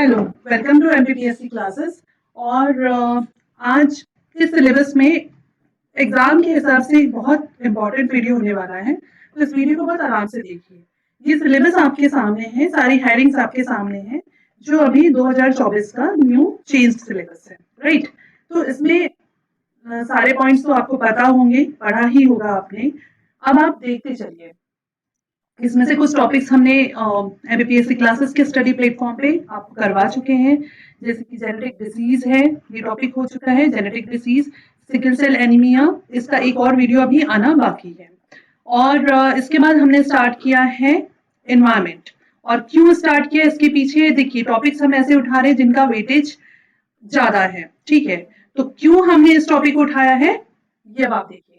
Hello, welcome to MPPSC classes. और आज के सिलेबस में एग्जाम के हिसाब से बहुत इंपॉर्टेंट वीडियो होने वाला है, तो इस वीडियो को बहुत आराम से देखिए। ये सिलेबस आपके सामने है, सारी हेडिंग्स आपके सामने हैं, जो अभी 2024 का न्यू चेंज्ड सिलेबस है, राइट। तो इसमें सारे पॉइंट्स तो आपको पता होंगे, पढ़ा ही होगा आपने। अब आप देखते चलिए। इसमें से कुछ टॉपिक्स हमने एमपीपीएससी क्लासेस के स्टडी प्लेटफॉर्म पे आपको करवा चुके हैं, जैसे कि जेनेटिक डिसीज है, ये टॉपिक हो चुका है genetic disease, sickle cell anaemia, इसका एक और वीडियो अभी आना बाकी है। और इसके बाद हमने स्टार्ट किया है एनवायरमेंट। और क्यों स्टार्ट किया, इसके पीछे देखिए टॉपिक्स हम ऐसे उठा रहे हैं जिनका वेटेज ज्यादा है, ठीक है। तो क्यों हमने इस टॉपिक को उठाया है, ये अब आप देखिएगा।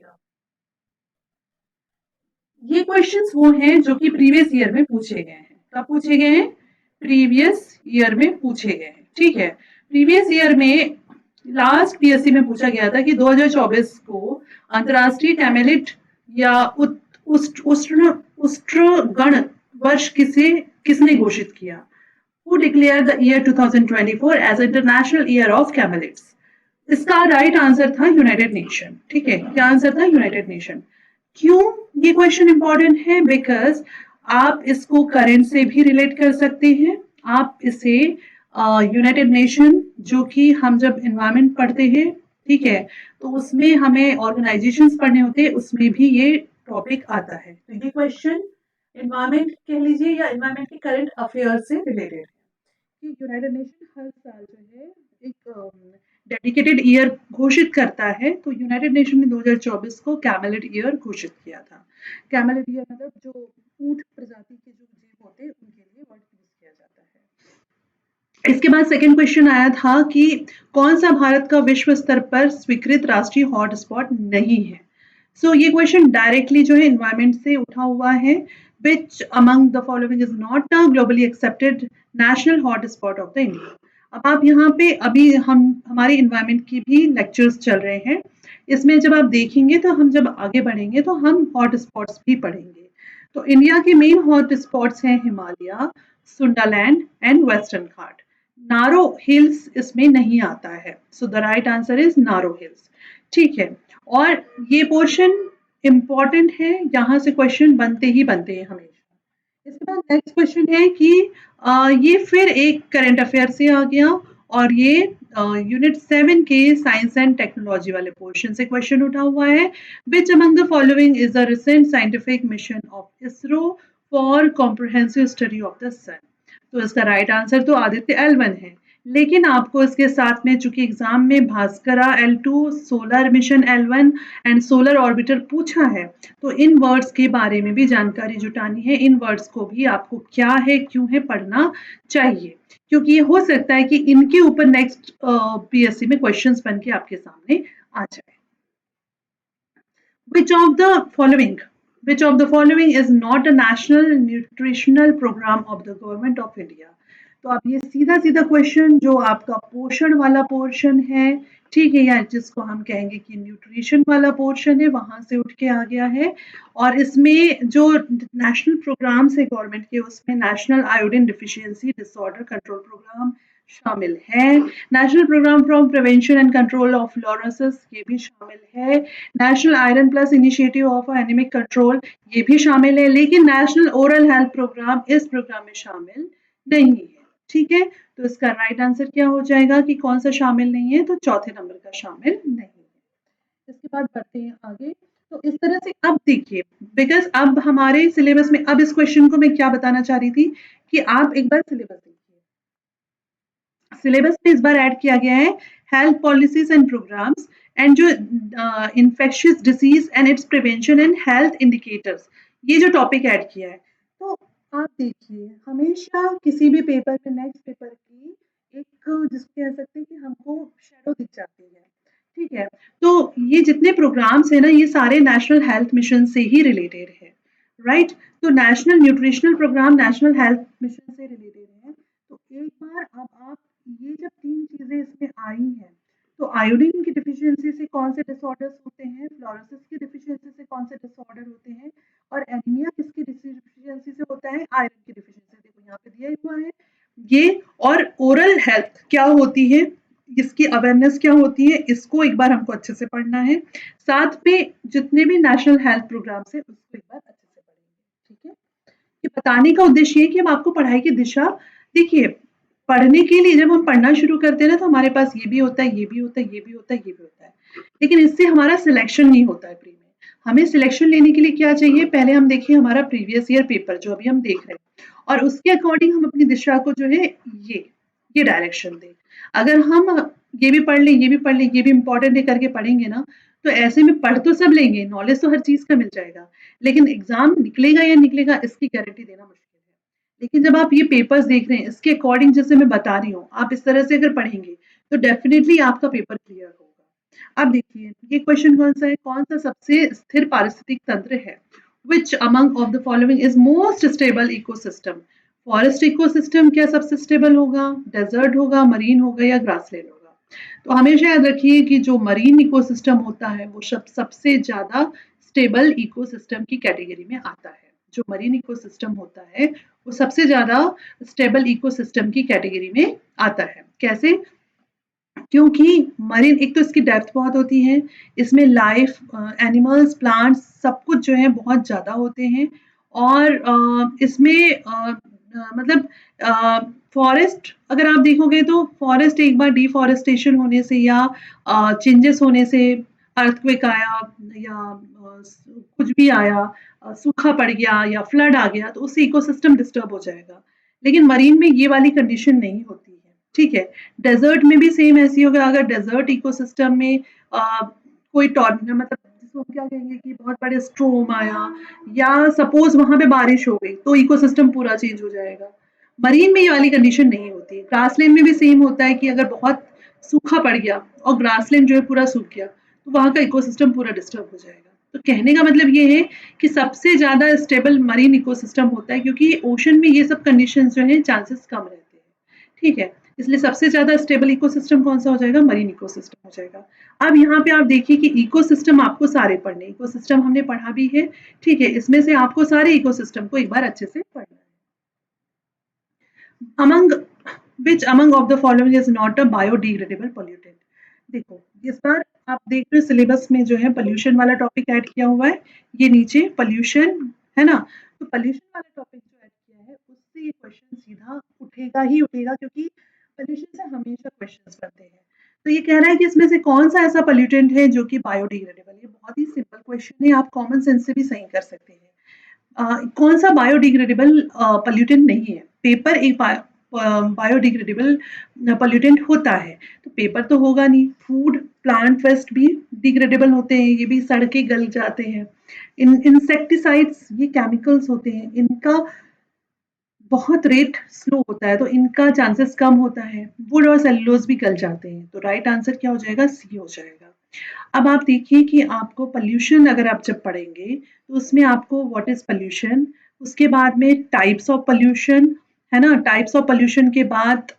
ये क्वेश्चंस वो हैं जो कि प्रीवियस ईयर में पूछे गए हैं। कब पूछे गए हैं? प्रीवियस ईयर में पूछे गए हैं, ठीक है। प्रीवियस ईयर में लास्ट पीएससी में पूछा गया था कि 2024 को अंतरराष्ट्रीय कैमेलिड या उष्ट्रगण वर्ष किसने घोषित किया? Who declared the year 2024 as International Year of Camelids? इसका राइट आंसर था यूनाइटेड नेशन, ठीक है। क्या आंसर था? United nation. क्यों ये क्वेश्चन इंपॉर्टेंट है? बिकॉज आप इसको करंट से भी रिलेट कर सकते हैं। आप इसे यूनाइटेड नेशन, जो कि हम जब एनवायरमेंट पढ़ते हैं, ठीक है, तो उसमें हमें ऑर्गेनाइजेशंस पढ़ने होते हैं, उसमें भी ये टॉपिक आता है। तो ये क्वेश्चन एनवायरमेंट कह लीजिए या एनवायरमेंट के करंट अफेयर से रिलेटेड है कि यूनाइटेड नेशन हर साल जो है एक डेडिकेटेड ईयर घोषित करता है। तो यूनाइटेड नेशन ने 2024 को कैमेलिड ईयर घोषित किया था। कैमेलिड ईयर मतलब जो ऊंट प्रजाति के जो जीव होते हैं उनके लिए वर्ड यूज किया जाता है। इसके बाद सेकंड क्वेश्चन आया था कि कौन सा भारत का विश्व स्तर पर स्वीकृत राष्ट्रीय हॉटस्पॉट नहीं है। सो ये क्वेश्चन डायरेक्टली जो है एनवायरमेंट से उठा हुआ है। Which among the following is not a globally accepted national hotspot of the India? अब आप यहाँ पे अभी हमारी इन्वायरमेंट की भी लेक्चर्स चल रहे हैं। इसमें जब आप देखेंगे तो हम जब आगे बढ़ेंगे तो हम हॉट स्पॉट्स भी पढ़ेंगे। तो इंडिया के मेन हॉट स्पॉट्स हैं Himalaya, Sundaland and western Ghat. Naro hills इसमें नहीं आता है, so the right answer is Naro hills, ठीक है। और ये पोर्शन इंपॉर्टेंट है, यहाँ से क्वेश्चन बनते ही बनते हैं हमेशा। इसके बाद नेक्स्ट क्वेश्चन है कि ये फिर एक करंट अफेयर से आ गया, और ये यूनिट 7 के साइंस एंड टेक्नोलॉजी वाले पोर्शन से क्वेश्चन उठा हुआ है। Which among the following is the recent scientific mission of ISRO for comprehensive study of the sun? तो इसका राइट आंसर तो आदित्य L1 है, लेकिन आपको इसके साथ में चूंकि एग्जाम में Bhaskara L2, solar mission L1 and solar orbiter पूछा है, तो इन वर्ड्स के बारे में भी जानकारी जुटानी है। इन वर्ड्स को भी आपको क्या है, क्यों है, पढ़ना चाहिए, क्योंकि ये हो सकता है कि इनके ऊपर नेक्स्ट पीएससी में क्वेश्चंस बन के आपके सामने आ जाए। Which of the following which of the following is not a national nutritional program of the government of India? तो अब ये सीधा सीधा क्वेश्चन जो आपका पोषण वाला पोर्शन है, ठीक है, या जिसको हम कहेंगे कि न्यूट्रिशन वाला पोर्शन है, वहां से उठ के आ गया है। और इसमें जो नेशनल प्रोग्राम्स है गवर्नमेंट के, उसमें national iodine deficiency disorder control programme शामिल है, national programme for prevention and control of fluorosis ये भी शामिल है, national iron plus initiative of anaemic control ये भी शामिल है, लेकिन नेशनल ओरल हेल्थ प्रोग्राम इस प्रोग्राम में शामिल नहीं है, ठीक है। तो इसका राइट आंसर क्या हो जाएगा कि कौन सा शामिल नहीं है? तो चौथे नंबर का शामिल नहीं है। इसके बाद बढ़ते हैं आगे। तो इस तरह से अब देखिए, बिकॉज अब हमारे सिलेबस में, अब इस क्वेश्चन को मैं क्या बताना चाह रही थी कि आप एक बार सिलेबस देखिए। सिलेबस में इस बार ऐड किया गया है health policies and programmes and जो infectious disease and its prevention and health indicators, ये जो टॉपिक ऐड किया है। तो आप देखिए, हमेशा किसी भी पेपर में, नेक्स्ट पेपर की एक जिसको कह सकते हैं कि हमको शेडो दिख जाती है, ठीक है। तो ये जितने प्रोग्राम्स है ना, ये सारे नेशनल हेल्थ मिशन से ही रिलेटेड है, राइट। तो national nutritional programme national health mission से रिलेटेड है। तो एक बार अब आप ये जब तीन चीजें इसमें आई हैं, तो आयोडीन की डिफिशियंसी से कौन से डिसऑर्डर्स होते हैं, फ्लोरोसिस की डिफिशियंसी से कौन से डिसऑर्डर होते हैं, और एनीमिया किसकी डिफिशियंसी से होता है, आयरन की डिफिशियंसी। देखो यहाँ पे दिया हुआ है ये, और ओरल हेल्थ क्या होती है, इसकी अवेयरनेस क्या होती है, इसको एक बार हमको अच्छे से पढ़ना है। साथ में जितने भी नेशनल हेल्थ प्रोग्राम्स है उसको एक बार अच्छे से पढ़ेंगे, ठीक है। ये बताने का उद्देश्य ये कि हम आपको पढ़ाई की दिशा, देखिए पढ़ने के लिए जब हम पढ़ना शुरू करते हैं ना तो हमारे पास ये भी होता है, ये भी होता है, ये भी होता है, ये भी होता है। लेकिन इससे हमारा सिलेक्शन नहीं होता है प्री में। हमें सिलेक्शन लेने के लिए क्या चाहिए, पहले हम देखिए हमारा प्रीवियस ईयर पेपर जो अभी हम देख रहे हैं और उसके अकॉर्डिंग हम अपनी दिशा को जो है ये डायरेक्शन दें। अगर हम ये भी पढ़ लें, ये भी पढ़ लें, ये भी इम्पोर्टेंट है करके पढ़ेंगे ना, तो ऐसे में पढ़ तो सब लेंगे, नॉलेज तो हर चीज़ का मिल जाएगा, लेकिन एग्ज़ाम निकलेगा या निकलेगा इसकी गारंटी देना मुश्किल है। लेकिन जब आप ये पेपर्स देख रहे हैं, इसके अकॉर्डिंग जैसे मैं बता रही हूँ, आप इस तरह से अगर पढ़ेंगे, तो डेफ़िनिटली आपका पेपर क्लियर होगा। अब देखिए, ये क्वेश्चन कौन-सा है? कौन-सा सबसे स्थिर पारिस्थितिक तंत्र है? Which among of the following is most stable ecosystem? Forest ecosystem क्या सबसे स्टेबल होगा, डेजर्ट होगा, मरीन होगा या ग्रासलैंड होगा? तो हमेशा याद रखिए कि जो मरीन इकोसिस्टम होता है वो सबसे ज्यादा स्टेबल इकोसिस्टम की कैटेगरी में आता है। जो मरीन इकोसिस्टम होता है वो सबसे ज्यादा स्टेबल इकोसिस्टम की कैटेगरी में आता है। कैसे? क्योंकि मरीन, एक तो इसकी डेप्थ बहुत होती है, इसमें लाइफ, एनिमल्स, प्लांट्स सब कुछ जो है बहुत ज़्यादा होते हैं और इसमें मतलब फॉरेस्ट अगर आप देखोगे तो फॉरेस्ट एक बार डिफॉरेस्टेशन होने से या चेंजेस होने से, अर्थक्वेक आया या कुछ भी आया, सूखा पड़ गया या फ्लड आ गया तो उससे इकोसिस्टम डिस्टर्ब हो जाएगा। लेकिन मरीन में ये वाली कंडीशन नहीं होती है, ठीक है। डेजर्ट में भी सेम ऐसी होगा, अगर डेजर्ट इकोसिस्टम में कोई टॉर्नेडो, मतलब जिसको हम क्या कहेंगे कि बहुत बड़े स्ट्रोम आया या सपोज वहां पे बारिश हो गई तो इकोसिस्टम पूरा चेंज हो जाएगा। मरीन में ये वाली कंडीशन नहीं होती है। ग्रासलैंड में भी सेम होता है कि अगर बहुत सूखा पड़ गया और ग्रासलैंड जो है पूरा सूख गया तो वहां का इकोसिस्टम पूरा डिस्टर्ब हो जाएगा। तो कहने का मतलब ये है कि सबसे ज्यादा स्टेबल मरीन इकोसिस्टम होता है, क्योंकि ओशन में ये सब कंडीशन जो है चांसेस कम रहते हैं, ठीक है। इसलिए सबसे ज्यादा स्टेबल इकोसिस्टम कौन सा हो जाएगा? मरीन इकोसिस्टम हो जाएगा। अब यहाँ पे आप देखिए कि इकोसिस्टम आपको सारे पढ़ने, इकोसिस्टम हमने पढ़ा भी है, ठीक है। इसमें से आपको सारे इकोसिस्टम को एक बार अच्छे से पढ़ना है। among which among of the following is not a biodegradable pollutant? देखो इस बार आप देख रहे हो सिलेबस में जो है पोल्यूशन वाला टॉपिक ऐड किया हुआ है, ये नीचे पोल्यूशन है ना, तो पोल्यूशन वाला टॉपिक जो ऐड किया है उससे ये क्वेश्चन सीधा उठेगा ही उठेगा, क्योंकि पोल्यूशन से हमेशा क्वेश्चंस बनते हैं। तो ये कह रहा है कि इसमें से कौन सा ऐसा पोल्यूटेंट है जो कि बायोडिग्रेडेबल है। बहुत ही सिंपल क्वेश्चन है, आप कॉमन सेंस से भी सही कर सकते हैं। कौन सा बायोडिग्रेडेबल पोल्यूटेंट नहीं है? पेपर एक बायोडिग्रेडेबल पोल्यूटेंट होता है, तो पेपर तो होगा नहीं। फूड, प्लांट वेस्ट भी डिग्रेडेबल होते हैं, ये भी सड़ के गल जाते हैं। इंसेक्टिसाइड्स ये केमिकल्स होते हैं, इनका बहुत रेट स्लो होता है तो इनका चांसेस कम होता है। वुड और सेलुलोज भी गल जाते हैं, तो राइट आंसर क्या हो जाएगा? सी हो जाएगा। अब आप देखिए कि आपको पोल्यूशन अगर आप जब पढ़ेंगे तो उसमें आपको व्हाट इज पोल्यूशन, उसके बाद में टाइप्स ऑफ पोल्यूशन, है ना, टाइप्स ऑफ पोल्यूशन के बाद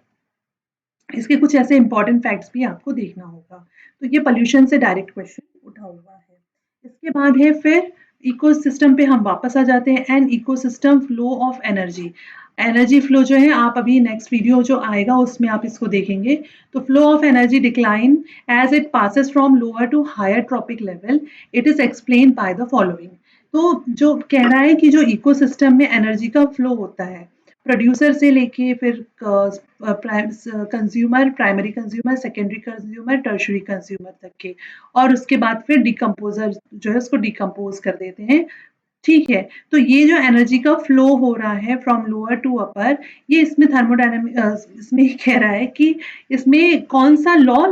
इसके कुछ ऐसे इंपॉर्टेंट फैक्ट्स भी आपको देखना होगा। तो ये पोल्यूशन से डायरेक्ट क्वेश्चन उठा हुआ है। इसके बाद है फिर इकोसिस्टम पे हम वापस आ जाते हैं, and ecosystem flow of energy. Energy flow जो है आप अभी नेक्स्ट वीडियो जो आएगा उसमें आप इसको देखेंगे। तो flow of energy decline as it passes from lower to higher trophic level, it is explain by the following. तो जो कह रहा है कि जो इकोसिस्टम में एनर्जी का फ्लो होता है प्रोड्यूसर से लेके फिर consumer, primary consumer, secondary consumer, tertiary consumer तक के, और उसके बाद फिर डिकम्पोजर जो है उसको डिकम्पोज कर देते हैं, ठीक है। तो ये जो एनर्जी का फ्लो हो रहा है फ्रॉम लोअर टू अपर, ये इसमें थर्मोडायनामिक इसमें कह रहा है कि इसमें कौन सा law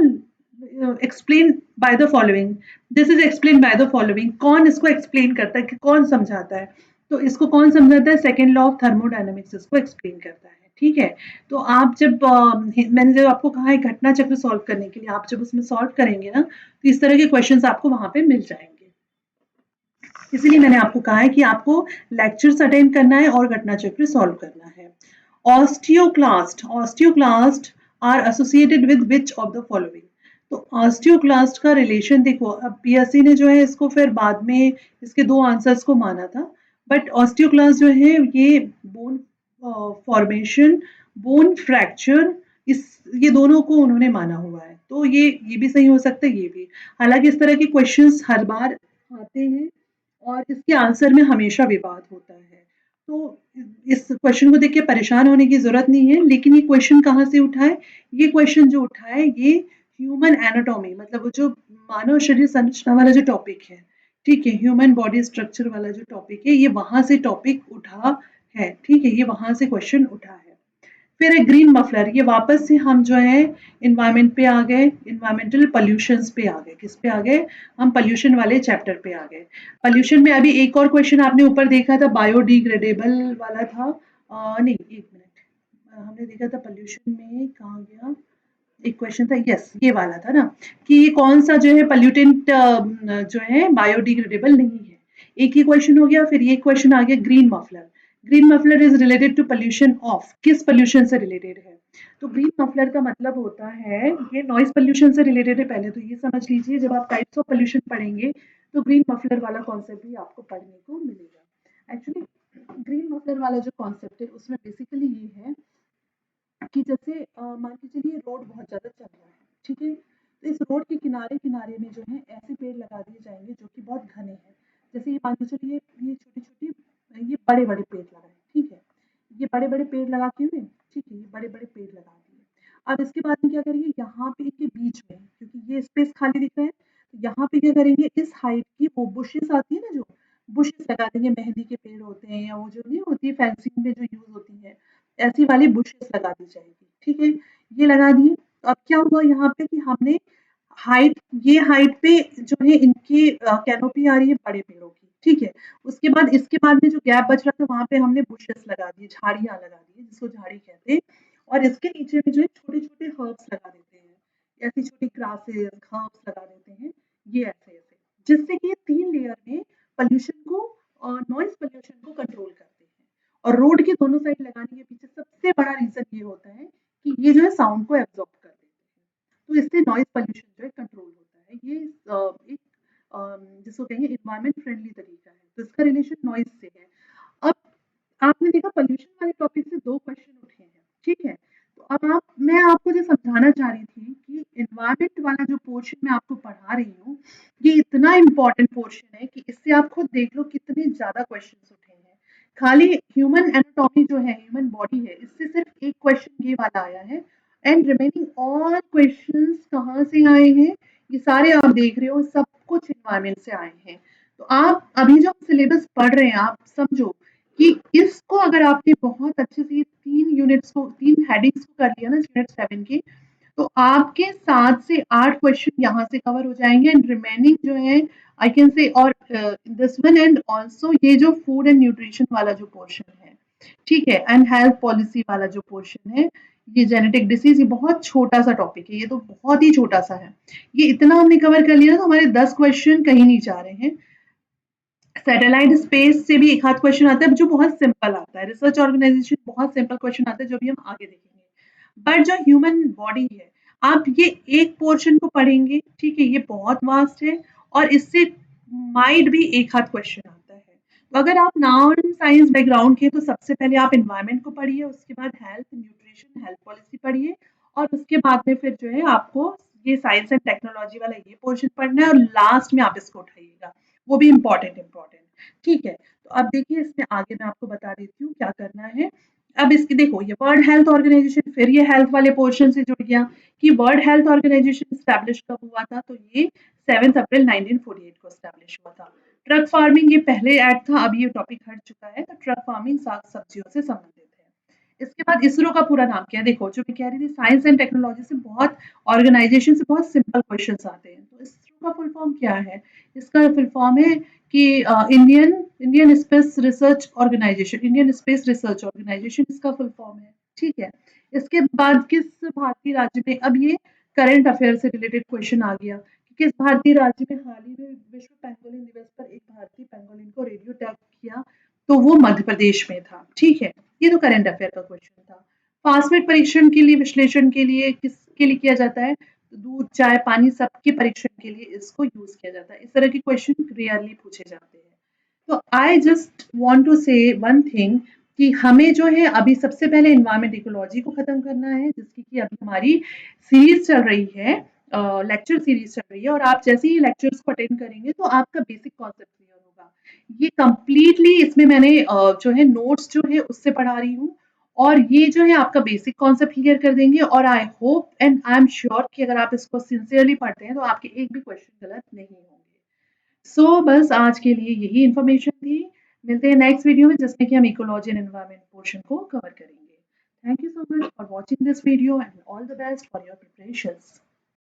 explain by the following, this is explain by the following. कौन इसको एक्सप्लेन करता है, कि कौन समझाता है? तो इसको कौन समझाता है? सेकेंड लॉ ऑफ थर्मोडायनामिक्स इसको एक्सप्लेन करता है, ठीक है। तो आप जब मैंने जब आपको कहा है घटना चक्र सॉल्व करने के लिए, आप जब उसमें सॉल्व करेंगे ना तो इस तरह के क्वेश्चंस आपको वहां पे मिल जाएंगे। इसीलिए मैंने आपको कहा है कि आपको लेक्चर्स अटेंड करना है और घटना चक्र सॉल्व करना है। Osteoclast, osteoclast are associated with which of the following? तो ऑस्टियोक्लास्ट का रिलेशन देखो, अब पीएससी ने जो है इसको फिर बाद में इसके दो आंसर्स को माना था, बट ऑस्टियोक्लास्ट जो है ये बोन फॉर्मेशन बोन फ्रैक्चर, इस ये दोनों को उन्होंने माना हुआ है, तो ये भी सही हो सकता है, ये भी। हालांकि इस तरह के क्वेश्चंस हर बार आते हैं और इसके आंसर में हमेशा विवाद होता है, तो इस क्वेश्चन को देख के परेशान होने की जरूरत नहीं है। लेकिन ये क्वेश्चन कहाँ से उठा है? ये क्वेश्चन जो उठा है ये ह्यूमन एनाटॉमी, मतलब वो जो मानव शरीर संरचना वाला जो टॉपिक है, ठीक है, ह्यूमन बॉडी स्ट्रक्चर वाला जो टॉपिक है, ये वहां से टॉपिक उठा है, ठीक है, ये वहां से क्वेश्चन उठा है। फिर है ग्रीन मफलर, ये वापस से हम जो है इन्वायरमेंट पे आ गए, इन्वायरमेंटल पॉल्यूशंस पे आ गए। किस पे आ गए? हम पॉल्यूशन वाले चैप्टर पे आ गए। पॉल्यूशन में अभी एक और क्वेश्चन आपने ऊपर देखा था, बायोडिग्रेडेबल वाला था। नहीं, एक मिनट, हमने देखा था पॉल्यूशन में, कहाँ गया? एक क्वेश्चन था, यस, ये वाला था ना, कि ये कौन सा जो है पॉल्यूटेंट जो है बायोडिग्रेडेबल नहीं है। एक ही क्वेश्चन हो गया। फिर ये क्वेश्चन आ गया green muffler. Green muffler is related to pollution of, किस पॉल्यूशन से रिलेटेड है? तो ग्रीन मफलर का मतलब होता है ये नॉइज पॉल्यूशन से रिलेटेड है। पहले तो ये समझ लीजिए, जब आप टाइप्स ऑफ पॉल्यूशन पढ़ेंगे तो ग्रीन मफलर वाला कॉन्सेप्ट भी आपको पढ़ने को मिलेगा। एक्चुअली ग्रीन मफलर वाला जो कॉन्सेप्ट है उसमें बेसिकली ये है कि जैसे मान के चलिए रोड बहुत ज़्यादा चल रहा है, ठीक है, तो इस रोड के किनारे किनारे में जो है ऐसे पेड़ लगा दिए जाएंगे जो कि बहुत घने हैं। जैसे ये मान के चलिए ये छोटी छोटी, ये बड़े बड़े पेड़ लगाए, ठीक है, ये बड़े बड़े पेड़ लगा के हुए, ठीक है, ये बड़े बड़े पेड़ लगा दिए। अब इसके बाद में क्या करेंगे, यहाँ पे इनके बीच में, क्योंकि ये स्पेस खाली दिख रहा है, तो यहाँ पे क्या करेंगे, इस हाइट की वो बुशेस आती है ना, जो बुशेस लगा देंगे, मेहंदी के पेड़ होते हैं या वो जो नहीं होती है फेंसिंग में जो यूज होती है, ऐसी वाली बुशेस लगा दी जाएगी, ठीक है, ये लगा दिए। तो अब क्या हुआ यहाँ पे कि हमने हाइट, ये हाइट पे जो है इनकी कैनोपी आ रही है बड़े पेड़ों की, ठीक है। उसके बाद इसके बाद में जो गैप बच रहा था वहां पे हमने बुशेस लगा दिए, झाड़ियां लगा दी, जिसको झाड़ी कहते हैं। और इसके नीचे में जो है छोटे छोटे हर्ब्स लगा देते हैं, ऐसी छोटी ग्रासेस हर्ब्स लगा देते हैं, ये ऐसे ऐसे, जिससे कि ये 3 लेयर में पोल्यूशन को, नॉइज पोल्यूशन को कंट्रोल करते हैं। और रोड के दोनों साइड लगाने के पीछे सबसे बड़ा रीजन ये होता है कि ये जो है साउंड को एब्जॉर्ब कर देते हैं, तो इससे नॉइज पोल्यूशन जो है कंट्रोल होता है। ये एक जिसको कहेंगे इन्वायरमेंट फ्रेंडली तरीका है, तो इसका रिलेशन नॉइज से है। अब आपने देखा पोल्यूशन वाले टॉपिक से 2 क्वेश्चन उठे हैं, ठीक है। तो अब मैं आपको जो समझाना चाह रही थी कि इन्वायरमेंट वाला जो पोर्शन मैं आपको पढ़ा रही हूँ, ये इतना इम्पोर्टेंट पोर्शन है कि इससे आप खुद देख लो कितने ज्यादा क्वेश्चन उठे हैं। खाली ह्यूमन एनाटॉमी जो है, ह्यूमन बॉडी है, इससे सिर्फ एक क्वेश्चन ये वाला आया है। एंड रिमेनिंग ऑल क्वेश्चंस कहाँ से आए हैं? ये सारे आप देख रहे हो, सब कुछ इन्वायरमेंट से आए हैं। तो आप अभी जो सिलेबस पढ़ रहे हैं, आप समझो कि इसको अगर आपने बहुत अच्छे से 3 यूनिट्स को, 3 हेडिंग्स को कर लिया ना यूनिट 7 के, तो आपके 7 से 8 क्वेश्चन यहाँ से कवर हो जाएंगे। एंड रिमेनिंग जो है आई कैन से, और दिस वन, एंड ऑल्सो ये जो फूड एंड न्यूट्रिशन वाला जो पोर्शन है, ठीक है, एंड हेल्थ पॉलिसी वाला जो पोर्शन है, ये जेनेटिक डिसीज, ये बहुत छोटा सा टॉपिक है, ये तो बहुत ही छोटा सा है। ये इतना हमने कवर कर लिया तो हमारे 10 क्वेश्चन कहीं नहीं जा रहे हैं। सैटेलाइट स्पेस से भी एक आध क्वेश्चन आता है जो बहुत सिंपल आता है, रिसर्च ऑर्गेनाइजेशन बहुत सिंपल क्वेश्चन आता है जो भी हम आगे देखेंगे। बट जो ह्यूमन बॉडी है, आप ये एक पोर्शन को पढ़ेंगे, ठीक है, ये बहुत वास्ट है, और इससे माइट भी एक आध क्वेश्चन आता है। तो अगर आप नॉन साइंस बैकग्राउंड के, तो सबसे पहले आप इन्वायरमेंट को पढ़िए, उसके बाद हेल्थ न्यूट्रिशन हेल्थ पॉलिसी पढ़िए, और उसके बाद में फिर जो है आपको ये साइंस एंड टेक्नोलॉजी वाला ये पोर्शन पढ़ना है, और लास्ट में आप इसको उठाइएगा, वो भी इम्पोर्टेंट, ठीक है। तो अब देखिए इसमें आगे मैं आपको बता देती हूँ क्या करना है। अब इसकी देखो, ये वर्ल्ड हेल्थ ऑर्गेनाइजेशन, फिर ये हेल्थ वाले पोर्शन से जुड़ गया कि वर्ल्ड हेल्थ ऑर्गेनाइजेशन स्टैब्लिश कब हुआ था, तो ये 7 अप्रैल 1948 को स्टैब्लिश हुआ था। ट्रक फार्मिंग ये पहले ऐड था, अब ये टॉपिक हट चुका है, तो ट्रक फार्मिंग साग सब्जियों से संबंधित है। इसके बाद इसरो का पूरा नाम क्या है, देखो जो मैं कह रही थी, साइंस एंड टेक्नोलॉजी से बहुत, ऑर्गेनाइजेशन से बहुत सिंपल क्वेश्चन आते हैं, तो इसरो का फुल फॉर्म क्या है? इसका फुल फॉर्म है कि Indian Indian space research organisation, Indian space research organisation इसका फुल फॉर्म है, ठीक है। इसके बाद किस भारतीय राज्य में, अब ये करंट अफेयर से रिलेटेड क्वेश्चन आ गया कि किस भारतीय राज्य में हाल ही में विश्व पेंगोलिन दिवस पर एक भारतीय पेंगोलिन को रेडियो टैग किया, तो वो मध्य प्रदेश में था, ठीक है। ये तो करंट अफेयर का क्वेश्चन था। फास्फेट परीक्षण के लिए, विश्लेषण के लिए किसके लिए किया जाता है? तो दूध चाय पानी सबके परीक्षण के लिए इसको यूज किया जाता है। इस तरह के क्वेश्चन रेयरली पूछे जाते हैं। तो आई जस्ट वांट टू से वन थिंग कि हमें जो है अभी सबसे पहले एनवायरमेंट इकोलॉजी को खत्म करना है, जिसकी कि अभी हमारी सीरीज चल रही है, लेक्चर सीरीज चल रही है, और आप जैसे ही लेक्चर्स को अटेंड करेंगे तो आपका बेसिक कॉन्सेप्ट क्लियर होगा। ये कंप्लीटली इसमें मैंने जो है नोट्स जो है उससे पढ़ा रही हूँ, और ये जो है आपका बेसिक कॉन्सेप्ट क्लियर कर देंगे, और I hope and I am sure कि अगर आप इसको सिंसियरली पढ़ते हैं तो आपके एक भी क्वेश्चन गलत नहीं होंगे। बस आज के लिए यही इन्फॉर्मेशन थी। मिलते हैं नेक्स्ट वीडियो में, जिसमें कि हम इकोलॉजी एंड एनवायरनमेंट पोर्शन को कवर करेंगे। Thank you so much for watching this video and all the best for your preparations.